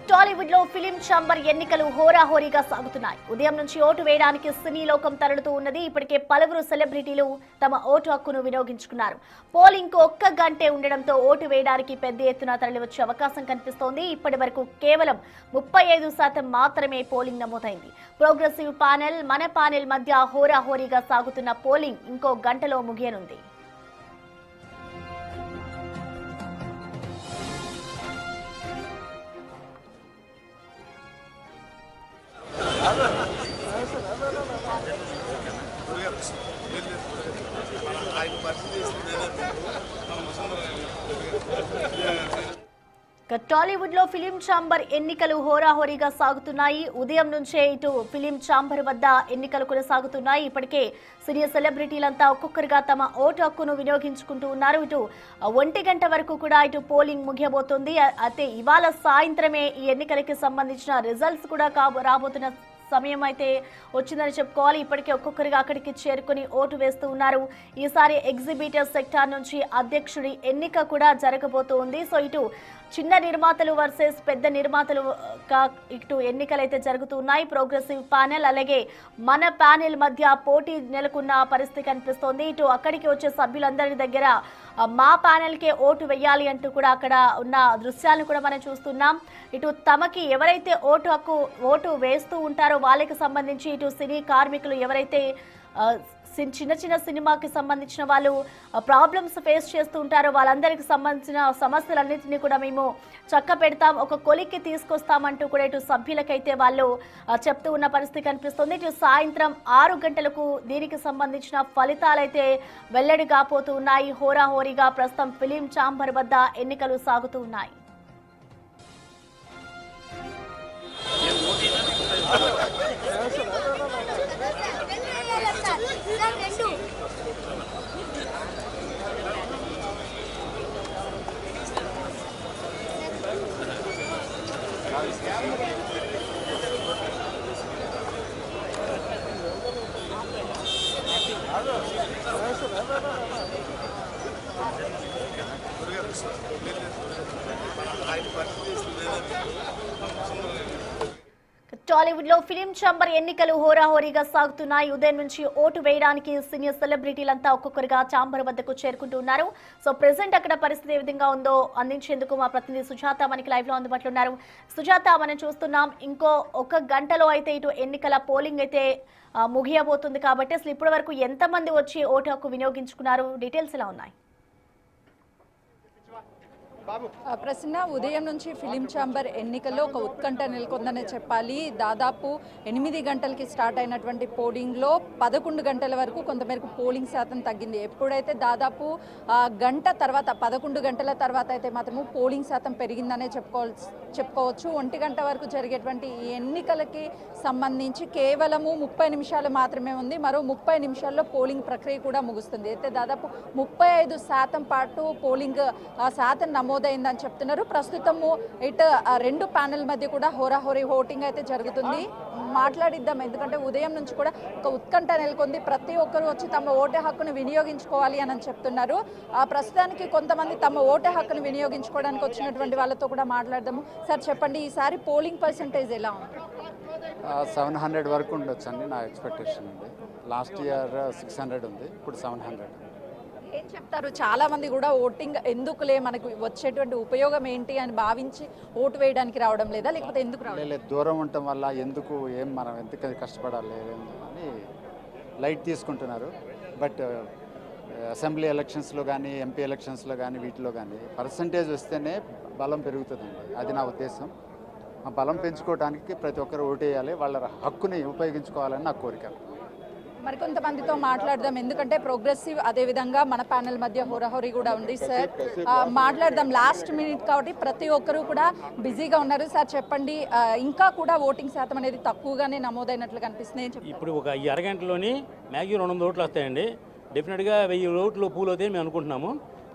టాలీవుడ్ లో film chamber ఎన్నికలు హోరాహోరీగా సాగుతున్నాయి. ఉదయం నుంచి ఓటు వేయడానికి సినీ లోకం తరలుతూ ఉన్నది. ఇప్పటికే పలువురు సెలబ్రిటీలు తమ ఓటు హక్కును వినియోగించుకున్నారు. పోలింగ్ కు ఒక్క గంటే ఉండడంతో ఓటు వేయడానికి పెద్ద ఎత్తున తరలివచ్చే అవకాశం కనిపిస్తోంది. ఇప్పటి వరకు కేవలం 35% మాత్రమే పోలింగ్ నమోదైంది. ప్రోగ్రెసివ్ పానెల్, మన పానెల్ మధ్య హోరాహోరీగా సాగుతున్న పోలింగ్ ఇంకో గంటలో ముగియనుంది. టాలీవుడ్ లో ఫిలిం ఛాంబర్ ఎన్నికలు హోరాహోరీగా సాగుతున్నాయి. ఉదయం నుంచే ఇటు ఫిలిం ఛాంబర్ వద్ద ఎన్నికలు కొనసాగుతున్నాయి. ఇప్పటికే సీనియర్ సెలబ్రిటీలంతా ఒక్కొక్కరిగా తమ ఓటు హక్కును వినియోగించుకుంటూ ఉన్నారు. ఇటు 1 గంట వరకు కూడా ఇటు పోలింగ్ ముగియబోతోంది. అయితే ఇవాళ సాయంత్రమే ఈ ఎన్నికలకి సంబంధించిన రిజల్ట్స్ కూడా రాబోతున్న సమయం అయితే వచ్చిందని చెప్పుకోవాలి. ఇప్పటికే ఒక్కొక్కరిగా అక్కడికి చేరుకుని ఓటు వేస్తూ ఉన్నారు. ఈసారి ఎగ్జిబిటర్ సెక్టార్ నుంచి అధ్యక్షుడి ఎన్నిక కూడా జరగబోతోంది. సో ఇటు చిన్న నిర్మాతలు వర్సెస్ పెద్ద నిర్మాతలు ఇటు ఎన్నికలైతే జరుగుతున్నాయి. ప్రోగ్రెసివ్ ప్యానెల్ అలాగే మన ప్యానెల్ మధ్య పోటీ నెలకొన్న పరిస్థితి కనిపిస్తోంది. ఇటు అక్కడికి వచ్చే సభ్యులందరి దగ్గర మా ప్యానెల్కే ఓటు వేయాలి అంటూ కూడా అక్కడ ఉన్న దృశ్యాలను కూడా మనం చూస్తున్నాం. ఇటు తమకి ఎవరైతే ఓటు వేస్తూ ఉంటారో వాళ్ళకి సంబంధించి ఇటు సినీ కార్మికులు ఎవరైతే చిన్న చిన్న సినిమాకి సంబంధించిన వాళ్ళు ప్రాబ్లమ్స్ ఫేస్ చేస్తూ ఉంటారో వాళ్ళందరికీ సంబంధించిన సమస్యలన్నింటినీ కూడా మేము చక్క పెడతాం, ఒక కొలిక్కి తీసుకొస్తామంటూ కూడా ఇటు సభ్యులకైతే వాళ్ళు చెప్తూ ఉన్న పరిస్థితి కనిపిస్తుంది. ఇటు సాయంత్రం 6 గంటలకు దీనికి సంబంధించిన ఫలితాలైతే వెల్లడి కాబోతూ ఉన్నాయి. హోరాహోరీగా ప్రస్తుతం ఫిలిం ఛాంబర్ వద్ద ఎన్నికలు సాగుతూ ఉన్నాయి. టాలీవుడ్ లో ఫిలిం ఛాంబర్ ఎన్నికలు హోరాహోరీగా సాగుతున్నాయి. ఉదయం నుంచి ఓటు వేయడానికి సీనియర్ సెలబ్రిటీలంతా ఒక్కొక్కరిగా ఛాంబర్ వద్దకు చేరుకుంటూ ఉన్నారు. సో ప్రెసెంట్ అక్కడ పరిస్థితి ఏ విధంగా ఉందో అందించేందుకు మా ప్రతినిధి సుజాత మనకి లైవ్ లో అందుబాటులో ఉన్నారు. సుజాత, మనం చూస్తున్నాం ఇంకో 1 గంటలో అయితే ఇటు ఎన్నికల పోలింగ్ అయితే ముగియబోతుంది కాబట్టి అసలు ఇప్పటి వరకు ఎంతమంది వచ్చి ఓటు హక్కు వినియోగించుకున్నారు, డీటెయిల్స్ ఎలా ఉన్నాయి? ప్రసన్న, ఉదయం నుంచి ఫిలిం ఛాంబర్ ఎన్నికల్లో ఒక ఉత్కంఠ నెలకొందనే చెప్పాలి. దాదాపు 8 గంటలకి స్టార్ట్ అయినటువంటి పోలింగ్లో 11 గంటల వరకు కొంతమేరకు పోలింగ్ శాతం తగ్గింది. ఎప్పుడైతే దాదాపు గంట తర్వాత 11 గంటల తర్వాత అయితే మాత్రము పోలింగ్ శాతం పెరిగిందనే చెప్పుకోవచ్చు. 1 గంట వరకు జరిగేటువంటి ఈ ఎన్నికలకి సంబంధించి కేవలము 30 నిమిషాలు మాత్రమే ఉంది. మరో 30 నిమిషాల్లో పోలింగ్ ప్రక్రియ కూడా ముగుస్తుంది. అయితే దాదాపు 35% పాటు పోలింగ్ శాతం నమోదైందని చెప్తున్నారు. ప్రస్తుతము ఇటు 2 ప్యానెల్ మధ్య కూడా హోరాహోరీ ఓటింగ్ అయితే జరుగుతుంది. మాట్లాడిద్దాం, ఎందుకంటే ఉదయం నుంచి కూడా ఒక ఉత్కంఠ నెలకొంది. ప్రతి ఒక్కరు వచ్చి తమ ఓటు హక్కును వినియోగించుకోవాలి అని చెప్తున్నారు. ప్రస్తుతానికి కొంతమంది తమ ఓటు హక్కును వినియోగించుకోవడానికి వచ్చినటువంటి వాళ్ళతో కూడా మాట్లాడదాము. సార్ చెప్పండి, ఈసారి పోలింగ్ పర్సంటేజ్ ఎలా ఉంది? 700 వరకు ఉండొచ్చు అండి నా ఎక్స్పెక్టేషన్ ఉంది. లాస్ట్ ఇయర్ 600 ఉంది, ఇప్పుడు 700. ఏం చెప్తారు? చాలా మంది కూడా ఓటింగ్ ఎందుకులే, మనకు వచ్చేటువంటి ఉపయోగం ఏంటి అని భావించి ఓటు వేయడానికి రావడం లేదా, లేకపోతే ఎందుకు రావడం లేదు, దూరం ఉండటం వల్ల ఎందుకు మనం ఎందుకు కష్టపడాలి అని లైట్ తీసుకుంటున్నారు. బట్ అసెంబ్లీ ఎలక్షన్స్లో కానీ ఎంపీ ఎలక్షన్స్లో కానీ వీటిలో కానీ పర్సంటేజ్ వస్తేనే బలం పెరుగుతుందండి. అది నా ఉద్దేశం. ఆ బలం పెంచుకోవడానికి ప్రతి ఒక్కరు ఓటు వేయాలి, వాళ్ళ హక్కుని ఉపయోగించుకోవాలని నా కోరిక. మరికొంతమందితో మాట్లాడదాం, ఎందుకంటే ప్రోగ్రెసివ్ అదేవిధంగా మన ప్యానెల్ మధ్య హోరాహోరీ కూడా ఉంది. సార్ మాట్లాడదాం, లాస్ట్ మినిట్ కాబట్టి ప్రతి ఒక్కరూ కూడా బిజీగా ఉన్నారు. సార్ చెప్పండి, ఇంకా కూడా ఓటింగ్ శాతం అనేది తక్కువగానే నమోదైనట్లు కనిపిస్తుంది. ఇప్పుడు ఒక 2 అరగంటలోని మ్యాక్సిమం 200 ఓట్లు వస్తాయండి. డెఫినెట్గా 1000 ఓట్లు పూల్ అవుతాయి మేము అనుకుంటున్నాము.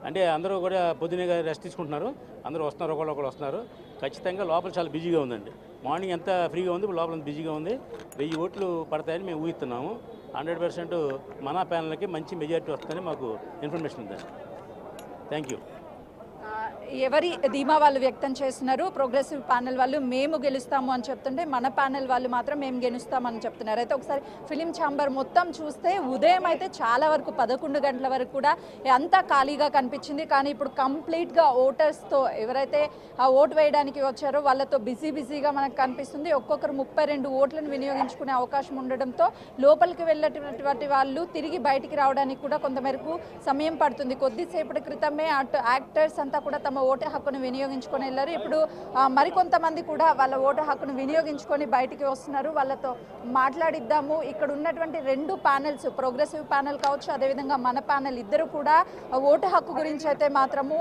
అంటే అందరూ కూడా పొద్దునే రెస్ట్ తీసుకుంటున్నారు, అందరూ వస్తున్నారు, ఒకళ్ళు వస్తున్నారు. ఖచ్చితంగా లోపల చాలా బిజీగా ఉందండి. మార్నింగ్ ఎంత ఫ్రీగా ఉంది, ఇప్పుడు లోపల బిజీగా ఉంది. 1000 ఓట్లు పడతాయని మేము ఊహిస్తున్నాము. 100% మన ప్యానల్కి మంచి మెజారిటీ వస్తుందని మాకు ఇన్ఫర్మేషన్ ఉందండి. Thank you. ఎవరి ధీమా వాళ్ళు వ్యక్తం చేస్తున్నారు. ప్రోగ్రెసివ్ ప్యానెల్ వాళ్ళు మేము గెలుస్తాము అని చెప్తుంటే, మన ప్యానెల్ వాళ్ళు మాత్రం మేము గెలుస్తామని చెప్తున్నారు. అయితే ఒకసారి ఫిలిం ఛాంబర్ మొత్తం చూస్తే ఉదయం అయితే చాలా వరకు 11 గంటల వరకు కూడా అంతా ఖాళీగా కనిపించింది. కానీ ఇప్పుడు కంప్లీట్గా ఓటర్స్తో ఎవరైతే ఆ ఓటు వేయడానికి వచ్చారో వాళ్ళతో బిజీగా మనకు కనిపిస్తుంది. ఒక్కొక్కరు 32 ఓట్లను వినియోగించుకునే అవకాశం ఉండడంతో లోపలికి వెళ్ళేటువంటి వాళ్ళు తిరిగి బయటికి రావడానికి కూడా కొంతమేరకు సమయం పడుతుంది. కొద్దిసేపటి క్రితమే అటు యాక్టర్స్ అంతా కూడా తమ ఓటు హక్కును వినియోగించుకొని వెళ్ళారు. ఇప్పుడు మరికొంతమంది కూడా వాళ్ళ ఓటు హక్కును వినియోగించుకొని బయటికి వస్తున్నారు. వాళ్ళతో మాట్లాడిద్దాము. ఇక్కడ ఉన్నటువంటి 2 ప్యానెల్స్, ప్రోగ్రెసివ్ ప్యానెల్ కావచ్చు, అదేవిధంగా మన ప్యానెల్, ఇద్దరు కూడా ఓటు హక్కు గురించి అయితే మాత్రము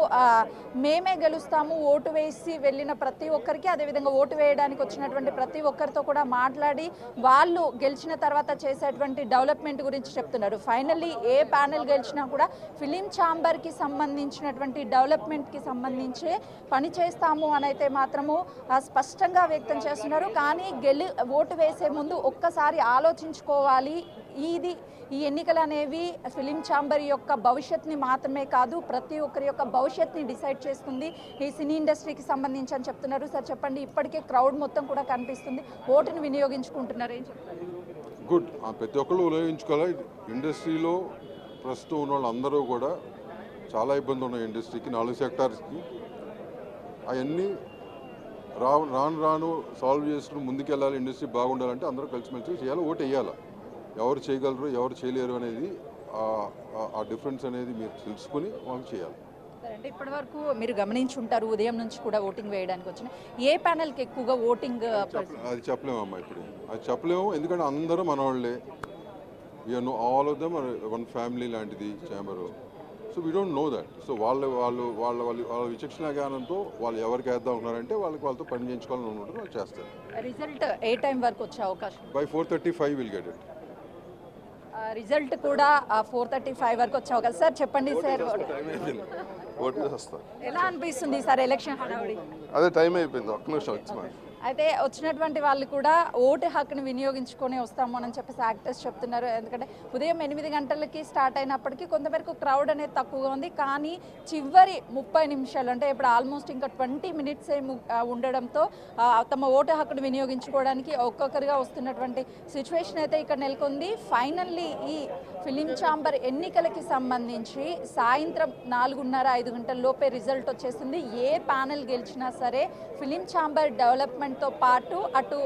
మేమే గెలుస్తాము, ఓటు వేసి వెళ్ళిన ప్రతి ఒక్కరికి, అదేవిధంగా ఓటు వేయడానికి వచ్చినటువంటి ప్రతి ఒక్కరితో కూడా మాట్లాడి వాళ్ళు గెలిచిన తర్వాత చేసేటువంటి డెవలప్మెంట్ గురించి చెప్తున్నారు. ఫైనల్లీ ఏ ప్యానెల్ గెలిచినా కూడా ఫిలిం ఛాంబర్కి సంబంధించినటువంటి డెవలప్మెంట్కి సంబంధించే పని చేస్తాము అని అయితే మాత్రము స్పష్టంగా వ్యక్తం చేస్తున్నారు. కానీ ఓటు వేసే ముందు ఒక్కసారి ఆలోచించుకోవాలి. ఈ ఎన్నికలు అనేవి ఫిలిం ఛాంబర్ యొక్క భవిష్యత్తుని మాత్రమే కాదు, ప్రతి ఒక్కరి యొక్క భవిష్యత్తుని డిసైడ్ చేస్తుంది ఈ సినీ ఇండస్ట్రీకి సంబంధించి అని చెప్తున్నారు. సార్ చెప్పండి, ఇప్పటికే క్రౌడ్ మొత్తం కూడా కనిపిస్తుంది, ఓటుని వినియోగించుకుంటున్నారు, ఏం చెప్తారు? గుడ్, ప్రతి ఒక్కళ్ళు వినియోగించుకోవాలి. ఇండస్ట్రీలో ప్రస్తుతం ఉన్న వాళ్ళందరూ కూడా చాలా ఇబ్బంది ఉన్నాయి. ఇండస్ట్రీకి 4 సెక్టార్స్కి అవన్నీ రాను సాల్వ్ చేసుకుని ముందుకెళ్ళాలి. ఇండస్ట్రీ బాగుండాలంటే అందరూ కలిసిమెలిసి చేయాలి, ఓటు వేయాలి. ఎవరు చేయగలరు ఎవరు చేయలేరు అనేది ఆ డిఫరెన్స్ అనేది మీరు తెలుసుకుని వాళ్ళు చేయాలి. అంటే ఇప్పటి వరకు మీరు గమనించుంటారు, ఉదయం నుంచి కూడా ఓటింగ్ వేయడానికి వచ్చిన ఏ ప్యానెల్కి ఎక్కువగా ఓటింగ్? అది చెప్పలేము అమ్మా, ఇప్పుడు అది చెప్పలేము. ఎందుకంటే అందరూ మన వాళ్ళే, no all of them one family లాంటిది chamber. So we don't know that. So వాళ్ళ విచక్షణ జ్ఞానంతో వాళ్ళు ఎవరికి వేద్దాం ఉన్నారంటే వాళ్ళతో పని చేయించుకోవాలని అనుకుంటారు, వాళ్ళు చేస్తారు. రిజల్ట్ ఏ టైం వరకు వచ్చే అవకాశం? By 4:35 will get it. Result కూడా 4:35 వరకు వచ్చే అవకాశం. సార్ చెప్పండి సార్, ఎలా అనిపిస్తుంది సార్ ఎలక్షన్ హడావుడి? అదే టైం అయిపోయింది, ఒక్క నిమిషం వచ్చి. అయితే వచ్చినటువంటి వాళ్ళు కూడా ఓటు హక్కుని వినియోగించుకొని వస్తాము అని చెప్పేసి యాక్టర్స్ చెప్తున్నారు. ఎందుకంటే ఉదయం 8 గంటలకి స్టార్ట్ అయినప్పటికీ కొంతవరకు క్రౌడ్ అనేది తక్కువగా ఉంది. కానీ చివరి 30 నిమిషాలు, అంటే ఇప్పుడు ఆల్మోస్ట్ ఇంకా 20 మినిట్స్ ఉండడంతో తమ ఓటు హక్కును వినియోగించుకోవడానికి ఒక్కొక్కరిగా వస్తున్నటువంటి సిచ్యువేషన్ అయితే ఇక్కడ నెలకొంది. ఫైనల్లీ ఈ ఫిలిం ఛాంబర్ ఎన్నికలకి సంబంధించి సాయంత్రం 4:30-5 గంటల లోపే రిజల్ట్ వచ్చేస్తుంది. ఏ ప్యానెల్ గెలిచినా సరే ఫిలిం ఛాంబర్ డెవలప్మెంట్తో పాటు అటు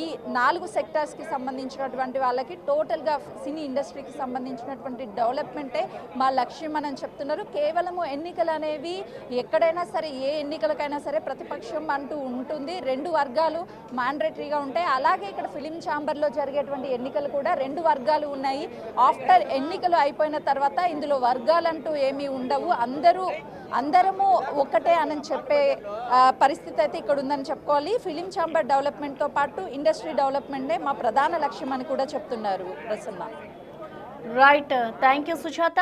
ఈ 4 సెక్టార్స్కి సంబంధించినటువంటి వాళ్ళకి టోటల్గా సినీ ఇండస్ట్రీకి సంబంధించినటువంటి డెవలప్మెంటే మా లక్ష్యం అని చెప్తున్నారు. కేవలము ఎన్నికలు అనేవి ఎక్కడైనా సరే, ఏ ఎన్నికలకైనా సరే ప్రతిపక్షం అంటూ ఉంటుంది, 2 వర్గాలు మ్యాండేటరీగా ఉంటాయి. అలాగే ఇక్కడ ఫిలిం ఛాంబర్లో జరిగేటువంటి ఎన్నికలు కూడా 2 వర్గాలు ఉన్నాయి. ఆఫ్టర్ ఎన్నికలు అయిపోయిన తర్వాత ఇందులో వర్గాలంటూ ఏమీ ఉండవు, అందరము ఒక్కటే అని చెప్పే పరిస్థితి అయితే ఇక్కడ ఉందని చెప్పుకోవాలి. ఫిలిం ఛాంబర్ డెవలప్మెంట్తో పాటు ఇండస్ట్రీ డెవలప్మెంటే మా ప్రధాన లక్ష్యం అని కూడా చెప్తున్నారు Prasanna. Right, thank you Sujatha.